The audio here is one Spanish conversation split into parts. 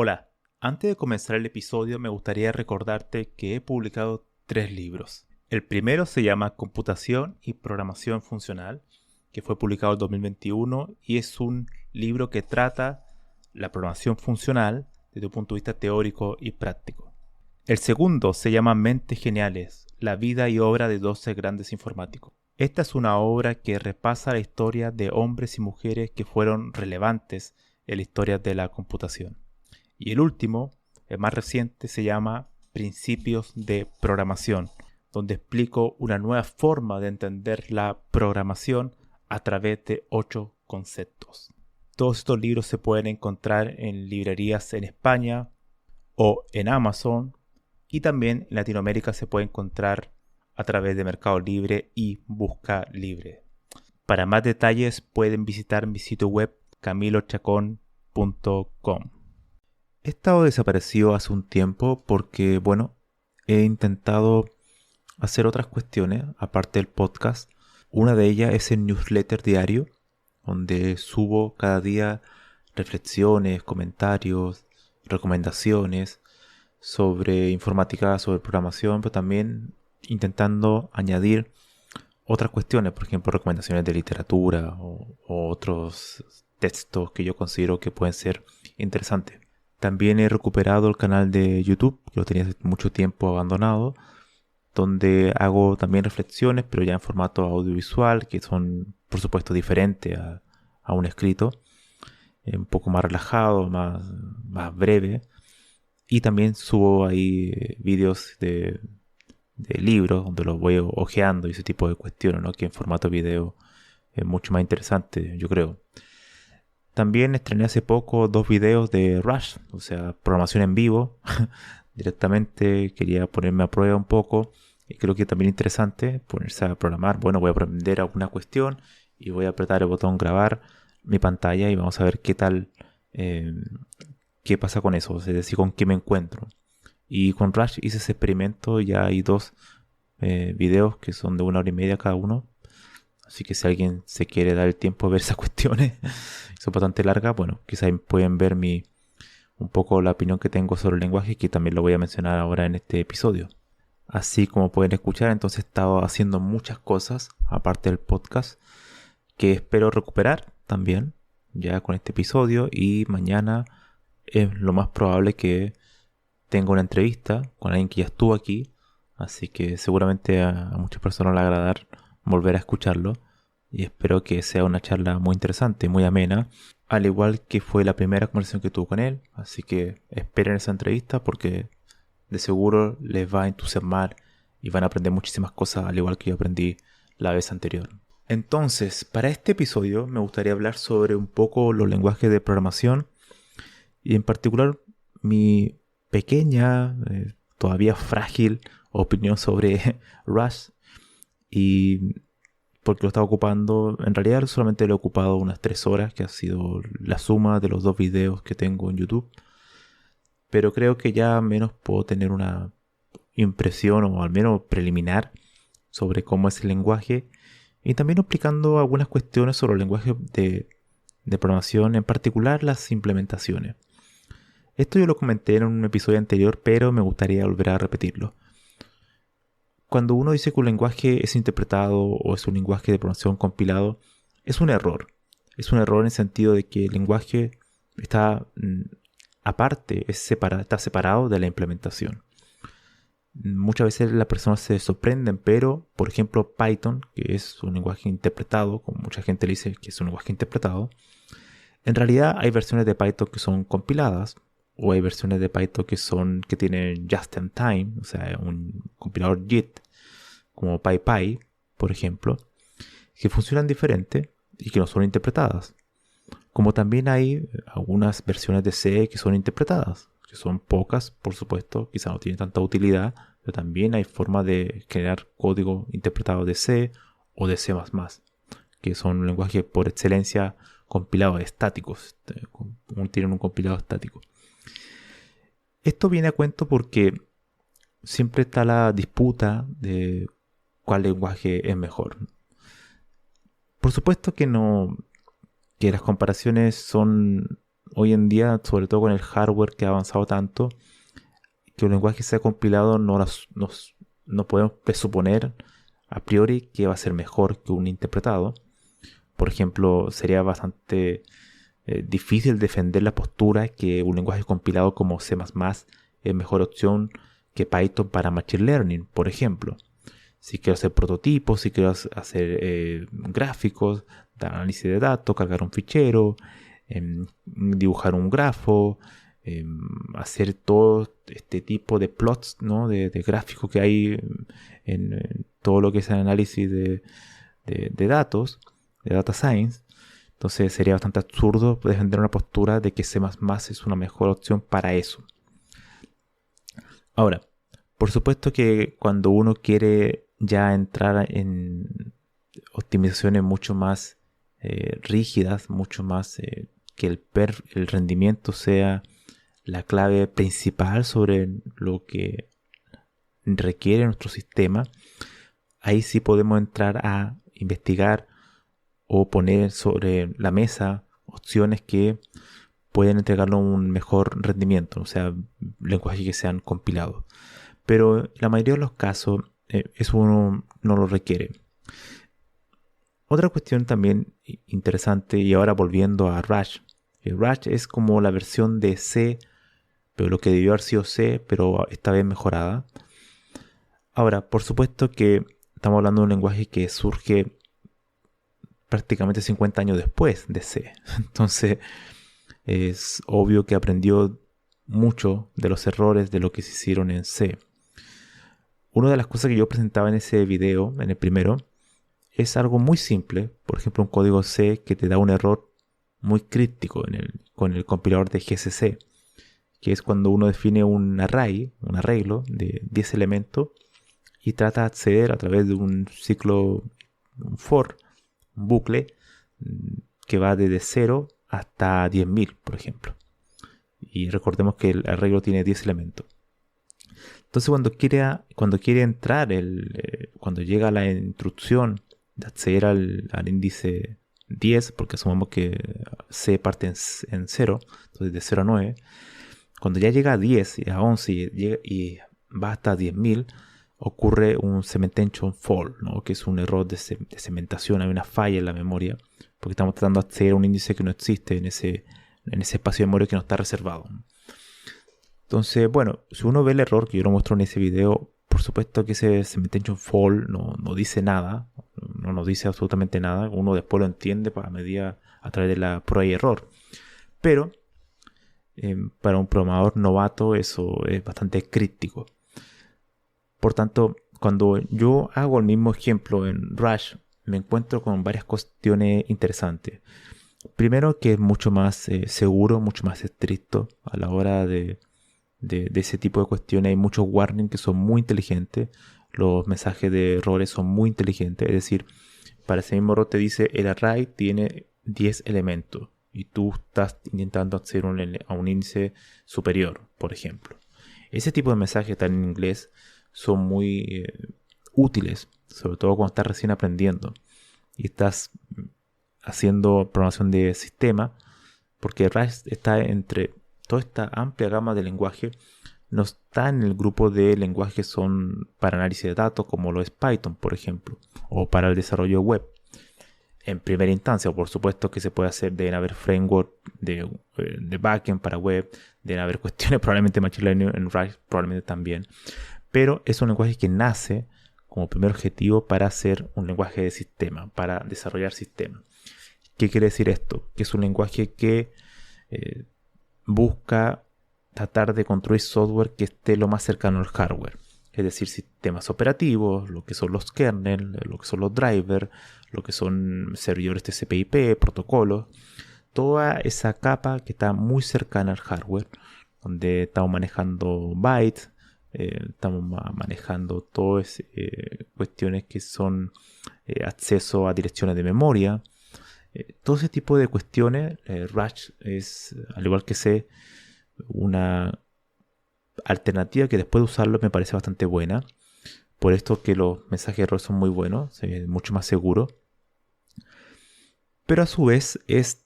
Hola, antes de comenzar el episodio me gustaría recordarte que he publicado 3 libros. El primero se llama Computación y Programación Funcional, que fue publicado en 2021 y es un libro que trata la programación funcional desde un punto de vista teórico y práctico. El segundo se llama Mentes Geniales, la vida y obra de 12 grandes informáticos. Esta es una obra que repasa la historia de hombres y mujeres que fueron relevantes en la historia de la computación. Y el último, el más reciente, se llama Principios de Programación, donde explico una nueva forma de entender la programación a través de 8 conceptos. Todos estos libros se pueden encontrar en librerías en España o en Amazon, y también en Latinoamérica se puede encontrar a través de Mercado Libre y Busca Libre. Para más detalles pueden visitar mi sitio web camilochacon.com. He estado desaparecido hace un tiempo porque, he intentado hacer otras cuestiones aparte del podcast. Una de ellas es el newsletter diario, donde subo cada día reflexiones, comentarios, recomendaciones sobre informática, sobre programación, pero también intentando añadir otras cuestiones, por ejemplo, recomendaciones de literatura o otros textos que yo considero que pueden ser interesantes. También he recuperado el canal de YouTube, que lo tenía hace mucho tiempo abandonado, donde hago también reflexiones, pero ya en formato audiovisual, que son, por supuesto, diferentes a un escrito, un poco más relajado, más breve. Y también subo ahí vídeos de libros, donde los voy hojeando y ese tipo de cuestiones, ¿no? Que en formato video es mucho más interesante, yo creo. También estrené hace poco 2 videos de Rush, o sea, programación en vivo. Directamente quería ponerme a prueba un poco y creo que también interesante ponerse a programar. Bueno, voy a aprender alguna cuestión y voy a apretar el botón grabar mi pantalla y vamos a ver qué tal, qué pasa con eso, es decir, con qué me encuentro. Y con Rush hice ese experimento, ya hay 2 videos que son de 1 hora y media cada uno. Así que si alguien se quiere dar el tiempo de ver esas cuestiones, son bastante largas, bueno, quizás pueden ver un poco la opinión que tengo sobre el lenguaje, que también lo voy a mencionar ahora en este episodio. Así como pueden escuchar, entonces he estado haciendo muchas cosas, aparte del podcast, que espero recuperar también, ya con este episodio, y mañana es lo más probable que tenga una entrevista con alguien que ya estuvo aquí, así que seguramente a muchas personas les va a agradar volver a escucharlo y espero que sea una charla muy interesante, muy amena, al igual que fue la primera conversación que tuve con él, así que esperen esa entrevista porque de seguro les va a entusiasmar y van a aprender muchísimas cosas al igual que yo aprendí la vez anterior. Entonces, para este episodio me gustaría hablar sobre un poco los lenguajes de programación y en particular mi pequeña, todavía frágil opinión sobre Rush, y porque lo estaba ocupando, en realidad solamente lo he ocupado unas 3 horas, que ha sido la suma de los 2 videos que tengo en YouTube, pero creo que ya al menos puedo tener una impresión o al menos preliminar sobre cómo es el lenguaje y también explicando algunas cuestiones sobre el lenguaje de programación, en particular las implementaciones. Esto yo lo comenté en un episodio anterior, pero me gustaría volver a repetirlo. Cuando uno dice que un lenguaje es interpretado o es un lenguaje de programación compilado, es un error. Es un error en el sentido de que el lenguaje está aparte, está separado de la implementación. Muchas veces las personas se sorprenden, pero, por ejemplo, Python, que es un lenguaje interpretado, como mucha gente le dice que es un lenguaje interpretado, en realidad hay versiones de Python que son compiladas, o hay versiones de Python que tienen just in time, o sea, un compilador JIT, como PyPy, por ejemplo, que funcionan diferente y que no son interpretadas. Como también hay algunas versiones de C que son interpretadas, que son pocas, por supuesto, quizá no tienen tanta utilidad, pero también hay formas de generar código interpretado de C o de C++, que son lenguajes por excelencia compilados estáticos, tienen un compilado estático. Esto viene a cuento porque siempre está la disputa de cuál lenguaje es mejor. Por supuesto que no, que las comparaciones son hoy en día, sobre todo con el hardware que ha avanzado tanto, que un lenguaje sea compilado no podemos presuponer a priori que va a ser mejor que un interpretado. Por ejemplo, sería bastante difícil defender la postura que un lenguaje compilado como C++ es mejor opción que Python para Machine Learning, por ejemplo. Si quiero hacer prototipos, si quiero hacer gráficos, análisis de datos, cargar un fichero, dibujar un grafo, hacer todo este tipo de plots, ¿no? de gráficos que hay en todo lo que es el análisis de datos, de data science. Entonces sería bastante absurdo defender una postura de que C++ es una mejor opción para eso. Ahora, por supuesto que cuando uno quiere ya entrar en optimizaciones mucho más rígidas, mucho más que el rendimiento sea la clave principal sobre lo que requiere nuestro sistema, ahí sí podemos entrar a investigar o poner sobre la mesa opciones que pueden entregarnos un mejor rendimiento, o sea, lenguajes que sean compilados. Pero la mayoría de los casos eso uno no lo requiere. Otra cuestión también interesante, y ahora volviendo a Rush. Rush es como la versión de C, pero lo que debió haber sido C, pero esta vez mejorada. Ahora, por supuesto que estamos hablando de un lenguaje que surge prácticamente 50 años después de C. Entonces, es obvio que aprendió mucho de los errores de lo que se hicieron en C. Una de las cosas que yo presentaba en ese video, en el primero, es algo muy simple. Por ejemplo, un código C que te da un error muy crítico con el compilador de GCC, que es cuando uno define un array, un arreglo de 10 elementos y trata de acceder a través de un ciclo, un for, un bucle que va desde 0 hasta 10.000, por ejemplo. Y recordemos que el arreglo tiene 10 elementos. Entonces cuando quiere entrar, cuando llega la instrucción de acceder al índice 10, porque asumamos que C parte en 0, entonces de 0 a 9, cuando ya llega a 10 y a 11 y va hasta 10.000, ocurre un cementation fall, ¿no? Que es un error de cementación, hay una falla en la memoria, porque estamos tratando de acceder a un índice que no existe en ese espacio de memoria que no está reservado. Entonces, bueno, si uno ve el error que yo lo muestro en ese video, por supuesto que ese cementation fall no dice nada, no nos dice absolutamente nada, uno después lo entiende a través de la prueba y error. Pero para un programador novato eso es bastante crítico. Por tanto, cuando yo hago el mismo ejemplo en Rush, me encuentro con varias cuestiones interesantes. Primero, que es mucho más seguro, mucho más estricto a la hora de ese tipo de cuestiones. Hay muchos warnings que son muy inteligentes. Los mensajes de errores son muy inteligentes. Es decir, para ese mismo error te dice el array tiene 10 elementos y tú estás intentando acceder a un índice superior, por ejemplo. Ese tipo de mensajes están en inglés, son muy útiles, sobre todo cuando estás recién aprendiendo y estás haciendo programación de sistema, porque Rush está entre toda esta amplia gama de lenguaje, no está en el grupo de lenguajes que son para análisis de datos, como lo es Python, por ejemplo, o para el desarrollo web. En primera instancia, por supuesto que se puede hacer, deben haber framework de backend para web, deben haber cuestiones, probablemente Machine Learning en Rush, probablemente también. Pero es un lenguaje que nace como primer objetivo para ser un lenguaje de sistema, para desarrollar sistemas. ¿Qué quiere decir esto? Que es un lenguaje que busca tratar de construir software que esté lo más cercano al hardware. Es decir, sistemas operativos, lo que son los kernels, lo que son los drivers, lo que son servidores TCP/IP, protocolos. Toda esa capa que está muy cercana al hardware, donde estamos manejando bytes, estamos manejando todas cuestiones que son acceso a direcciones de memoria. Todo ese tipo de cuestiones, Rush es, al igual que C, una alternativa que después de usarlo me parece bastante buena. Por esto que los mensajes de error son muy buenos, mucho más seguros. Pero a su vez es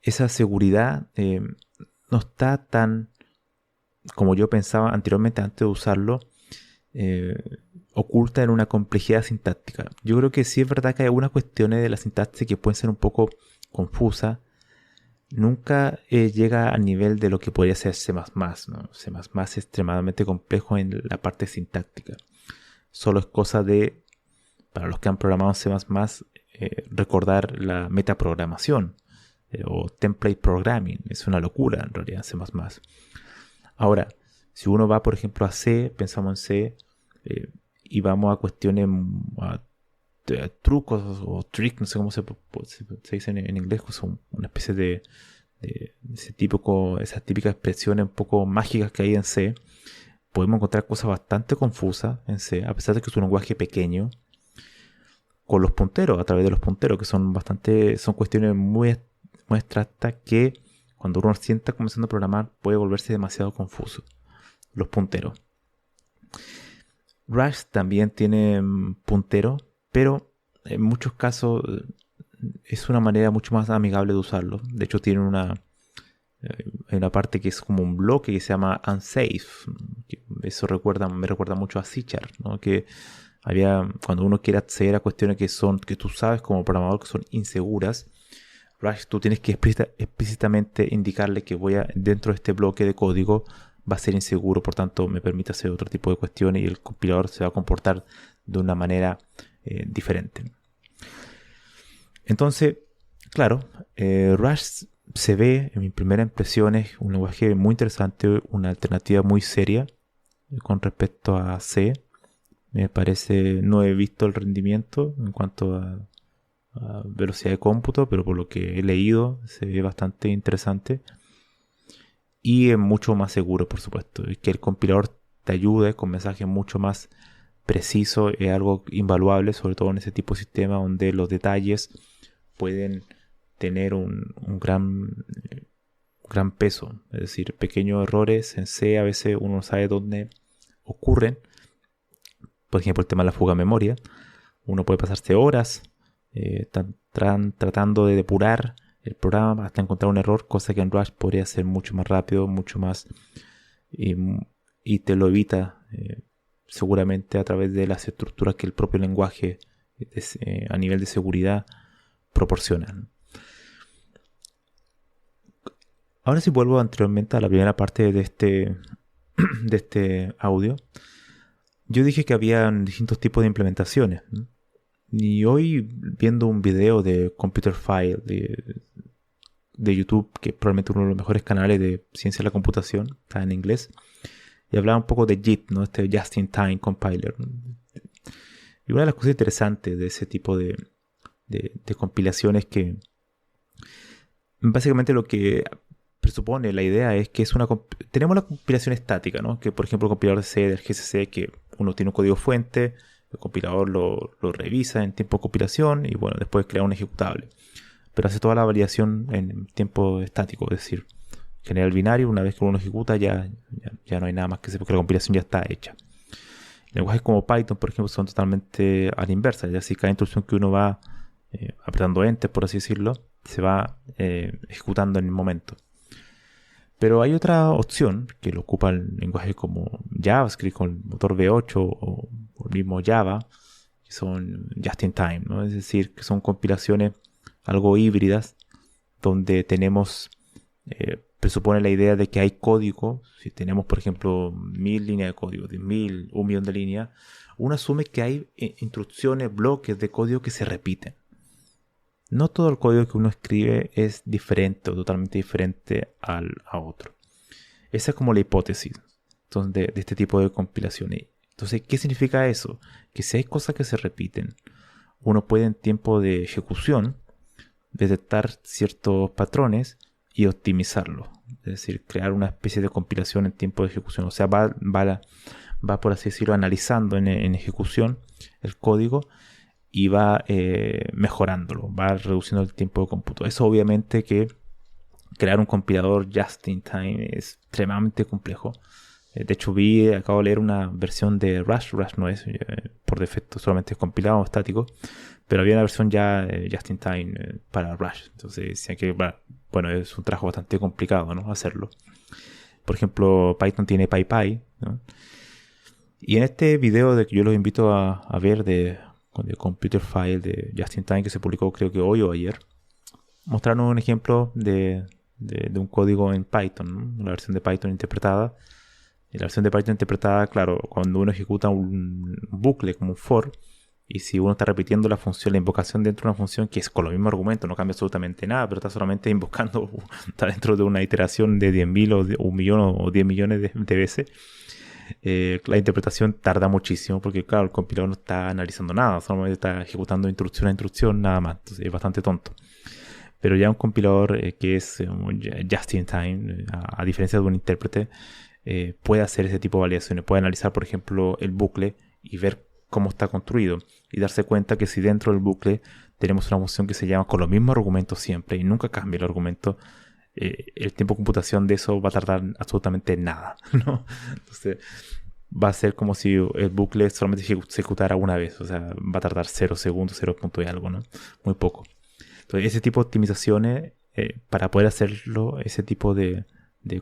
esa seguridad no está tan, como yo pensaba anteriormente antes de usarlo, oculta en una complejidad sintáctica. Yo creo que sí es verdad que hay algunas cuestiones de la sintaxis que pueden ser un poco confusas. Nunca llega al nivel de lo que podría ser C++, ¿no? C++ es extremadamente complejo en la parte sintáctica. Solo es cosa de, para los que han programado en C++, recordar la metaprogramación o template programming. Es una locura en realidad C++. Ahora, si uno va por ejemplo a C, pensamos en C, y vamos a cuestiones, a trucos o tricks, no sé cómo se dice en inglés, que son una especie de ese típico, esas típicas expresiones un poco mágicas que hay en C. Podemos encontrar cosas bastante confusas en C, a pesar de que es un lenguaje pequeño, con los punteros, a través de los punteros, que son cuestiones muy abstractas que cuando uno sienta comenzando a programar puede volverse demasiado confuso. Los punteros. Rush también tiene punteros, pero en muchos casos es una manera mucho más amigable de usarlo. De hecho tiene una parte que es como un bloque que se llama unsafe. Eso me recuerda mucho a C#, ¿no? Que cuando uno quiere acceder a cuestiones que tú sabes como programador que son inseguras, Rush tú tienes que explícitamente indicarle que dentro de este bloque de código va a ser inseguro, por tanto me permite hacer otro tipo de cuestiones y el compilador se va a comportar de una manera diferente. Entonces, claro, Rush se ve, en mi primera impresión, es un lenguaje muy interesante, una alternativa muy seria con respecto a C. Me parece, no he visto el rendimiento en cuanto a velocidad de cómputo, pero por lo que he leído se ve bastante interesante. Y es mucho más seguro, por supuesto. Y que el compilador te ayude con mensajes mucho más precisos es algo invaluable, sobre todo en ese tipo de sistema donde los detalles pueden tener un gran peso. Es decir, pequeños errores en C a veces uno no sabe dónde ocurren. Por ejemplo, el tema de la fuga de memoria. Uno puede pasarse horas tratando de depurar el programa hasta encontrar un error, cosa que en Rush podría ser mucho más rápido, mucho más y te lo evita seguramente a través de las estructuras que el propio lenguaje a nivel de seguridad proporciona. Ahora si vuelvo anteriormente a la primera parte de este audio, yo dije que había distintos tipos de implementaciones, ¿no? Y hoy viendo un video de Computer File de YouTube, que es probablemente uno de los mejores canales de ciencia de la computación, está en inglés, y hablaba un poco de JIT, ¿no? Este Just in Time Compiler, ¿no? Y una de las cosas interesantes de ese tipo de compilaciones que básicamente lo que presupone la idea es que tenemos la compilación estática, ¿no? Que por ejemplo el compilador de C del GCC, que uno tiene un código fuente, el compilador lo revisa en tiempo de compilación y bueno, después crea un ejecutable. Pero hace toda la validación en tiempo estático, es decir, genera el binario, una vez que uno ejecuta ya no hay nada más que hacer porque la compilación ya está hecha. Lenguajes como Python, por ejemplo, son totalmente a la inversa, es decir, cada instrucción que uno va apretando Enter, por así decirlo, se va ejecutando en el momento. Pero hay otra opción que lo ocupa el lenguaje como JavaScript con el motor V8 o el mismo Java, que son just in time, ¿no? Es decir, que son compilaciones algo híbridas donde presupone la idea de que hay código. Si tenemos, por ejemplo, 1000 líneas de código, 10.000, 1.000.000 de líneas, uno asume que hay instrucciones, bloques de código que se repiten. No todo el código que uno escribe es diferente o totalmente diferente a otro. Esa es como la hipótesis de este tipo de compilaciones. Entonces, ¿qué significa eso? Que si hay cosas que se repiten, uno puede en tiempo de ejecución detectar ciertos patrones y optimizarlos. Es decir, crear una especie de compilación en tiempo de ejecución. O sea, va por así decirlo, analizando en ejecución el código y va mejorándolo, va reduciendo el tiempo de cómputo. Eso obviamente que crear un compilador just in time es extremadamente complejo. De hecho acabo de leer una versión de Rush no es por defecto solamente es compilado estático, Pero había una versión ya just in time para Rush. Entonces decían que, bueno, es un trabajo bastante complicado, ¿no? Hacerlo. Por ejemplo, Python tiene PyPy, ¿no? Y en este video de que yo los invito a ver de Computer File de Just in Time, que se publicó creo que hoy o ayer, mostraron un ejemplo de un código en Python, ¿no? Una versión de Python interpretada. Y la versión de Python interpretada, claro, cuando uno ejecuta un bucle como un for, y si uno está repitiendo la función, la invocación dentro de una función que es con los mismos argumentos, no cambia absolutamente nada, pero está solamente invocando, está dentro de una iteración de 10.000 o 1 millón o 10 millones de veces, la interpretación tarda muchísimo porque, claro, el compilador no está analizando nada, solamente está ejecutando instrucción a instrucción, nada más. Entonces es bastante tonto. Pero ya un compilador que es just in time, a diferencia de un intérprete, puede hacer ese tipo de validaciones. Puede analizar, por ejemplo, el bucle y ver cómo está construido y darse cuenta que si dentro del bucle tenemos una función que se llama con los mismos argumentos siempre y nunca cambia el argumento, el tiempo de computación de eso va a tardar absolutamente nada, ¿no? Entonces va a ser como si el bucle solamente se ejecutara una vez, o sea, va a tardar 0 segundos, 0 punto y algo, ¿no? Muy poco. Entonces ese tipo de optimizaciones, para poder hacerlo, ese tipo de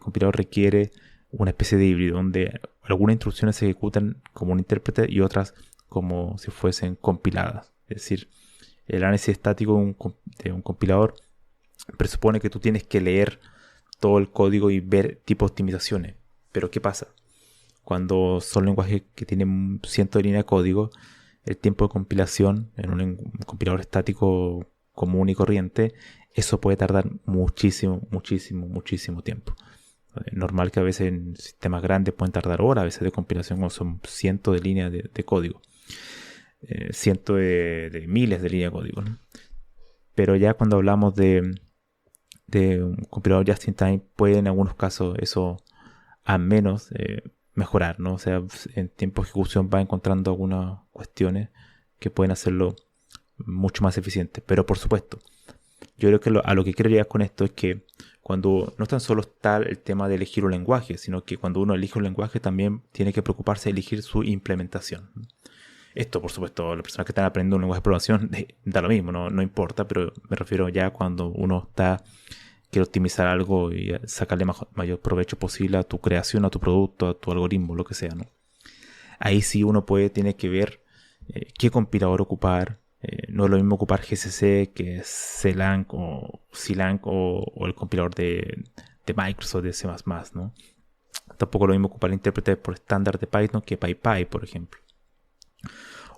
compilador requiere una especie de híbrido donde algunas instrucciones se ejecutan como un intérprete y otras como si fuesen compiladas. Es decir, el análisis estático de un compilador presupone que tú tienes que leer todo el código y ver tipo de optimizaciones. Pero ¿qué pasa? Cuando son lenguajes que tienen cientos de líneas de código, el tiempo de compilación en un compilador estático común y corriente, eso puede tardar muchísimo tiempo. Es normal que a veces en sistemas grandes pueden tardar horas, a veces de compilación, como son cientos de líneas de código. Cientos de miles de líneas de código, ¿no? Pero ya cuando hablamos de un compilador just in time, puede en algunos casos eso al menos mejorar, ¿no? O sea, en tiempo de ejecución va encontrando algunas cuestiones que pueden hacerlo mucho más eficiente. Pero por supuesto, yo creo que a lo que quiero llegar con esto es que cuando no tan solo está el tema de elegir un lenguaje, sino que cuando uno elige un lenguaje también tiene que preocuparse de elegir su implementación. Esto, por supuesto, las personas que están aprendiendo un lenguaje de programación da lo mismo, no importa, pero me refiero ya cuando uno quiere optimizar algo y sacarle mayor provecho posible a tu creación, a tu producto, a tu algoritmo, lo que sea, ¿no? Ahí sí uno tiene que ver qué compilador ocupar. No es lo mismo ocupar GCC que CLang o CLang o el compilador de Microsoft, de C++, ¿no? Tampoco es lo mismo ocupar el intérprete por estándar de Python que PyPy, por ejemplo.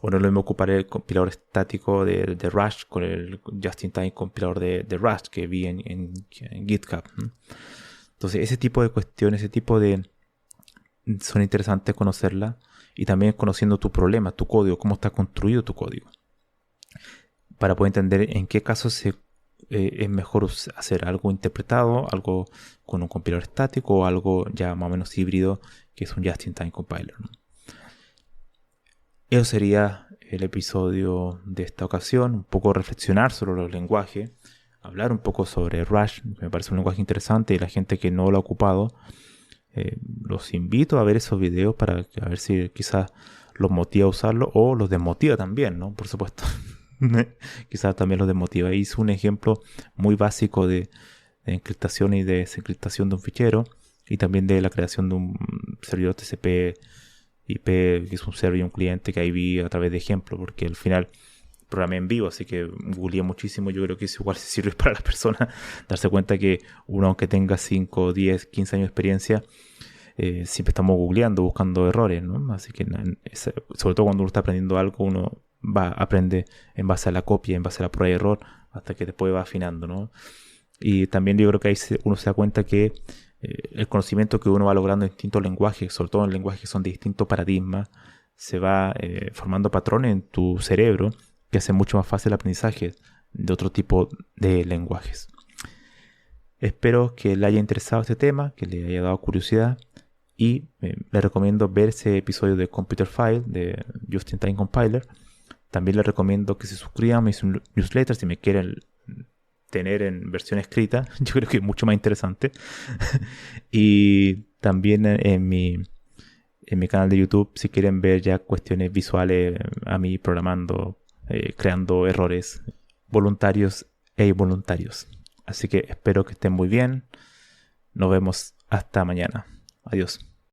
O no es lo mismo ocupar el compilador estático de Rush con el just-in-time compilador de Rush que vi en GitHub, ¿no? Entonces ese tipo de cuestiones, son interesantes conocerlas, y también conociendo tu problema, tu código, cómo está construido tu código, para poder entender en qué casos es mejor hacer algo interpretado, algo con un compilador estático o algo ya más o menos híbrido, que es un just-in-time compiler, ¿no? Eso sería el episodio de esta ocasión, un poco reflexionar sobre los lenguajes, hablar un poco sobre Rush, que me parece un lenguaje interesante, y la gente que no lo ha ocupado, los invito a ver esos videos para a ver si quizás los motiva a usarlo o los desmotiva también, ¿no? Por supuesto. Quizás también los desmotiva. Hice un ejemplo muy básico de encriptación y de desencriptación de un fichero, y también de la creación de un servidor TCP/IP, que es un server y un cliente, que ahí vi a través de ejemplos, porque al final programé en vivo, así que googleé muchísimo. Yo creo que eso igual sirve para las personas darse cuenta que uno, aunque tenga 5, 10, 15 años de experiencia, siempre estamos googleando, buscando errores, ¿no? Así que sobre todo cuando uno está aprendiendo algo, uno aprende en base a la copia, en base a la prueba y error, hasta que después va afinando, ¿no? Y también yo creo que ahí uno se da cuenta que el conocimiento que uno va logrando en distintos lenguajes, sobre todo en lenguajes que son de distintos paradigmas, se va formando patrones en tu cerebro que hacen mucho más fácil el aprendizaje de otro tipo de lenguajes. Espero que le haya interesado este tema, que le haya dado curiosidad, y le recomiendo ver ese episodio de Computer File de Just in Time Compiler. También les recomiendo que se suscriban a mis newsletters si me quieren tener en versión escrita. Yo creo que es mucho más interesante. Y también en mi canal de YouTube, si quieren ver ya cuestiones visuales a mí programando creando errores voluntarios e involuntarios. Así que espero que estén muy bien. Nos vemos hasta mañana. Adiós.